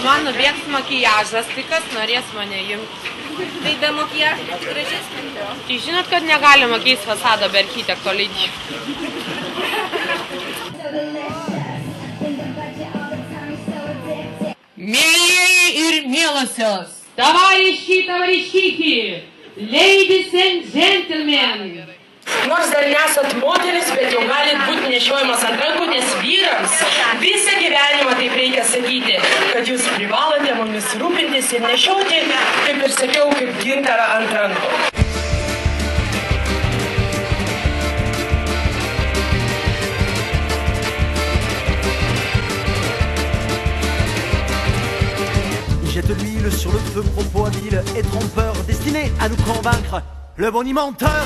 Man nubėgs makijažas, tai kas norės mane jungti? Tai be makijažo gražesnė. Tai žinot, kad negalima keisti fasado be architekto leidimo. Mielieji ir mielosios, tavariški, ladies and gentlemen. Nors dar nesat moteris, bet jau galit būti nešiojamas ant rankų, nes vyrams visą gyvenimą taip reikia sakyti, kad jūs privalote mumis rūpintis ir nešioti, kaip ir sakiau, kaip gintarą ant rankų. Jette l'huile sur le feu, propos habile et trompeur, destiné à nous convaincre, le bonimenteur.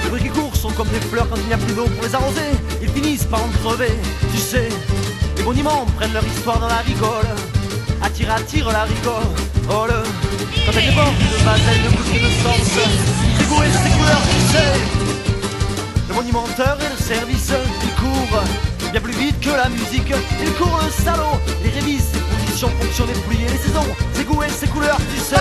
Les briques courts sont comme des fleurs quand il n'y a plus d'eau pour les arroser, ils finissent par en crever, tu sais. Les boniments prennent leur histoire dans la rigole, attire la rigole. Quand elle déborde de base, elle ne bouge que de sens. Ses goûts et ses couleurs, tu sais. Le bonimenteur et le service, il court bien plus vite que la musique. Il court le salaud, les révise ses positions, fonction des pluies et les saisons. Ses goûts et ses couleurs, tu sais.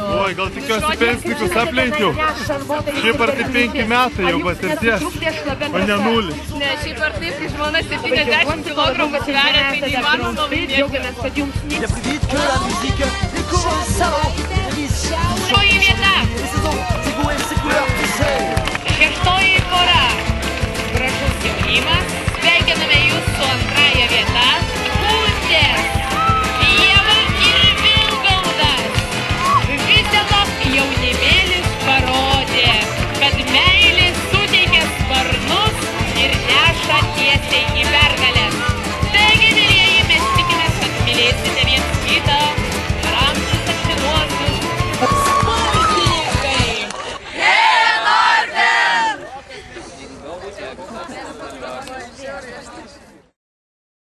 Oi, gal tikiuosi pensininkus aplenkiau. Šiaip ar tai 5 metai jau patirties, o ne 0. Ne, šiaip ar taip, kai žmona 70 kg sveria, tai neįmanoma laimėti. Il y a plus vite que la musique.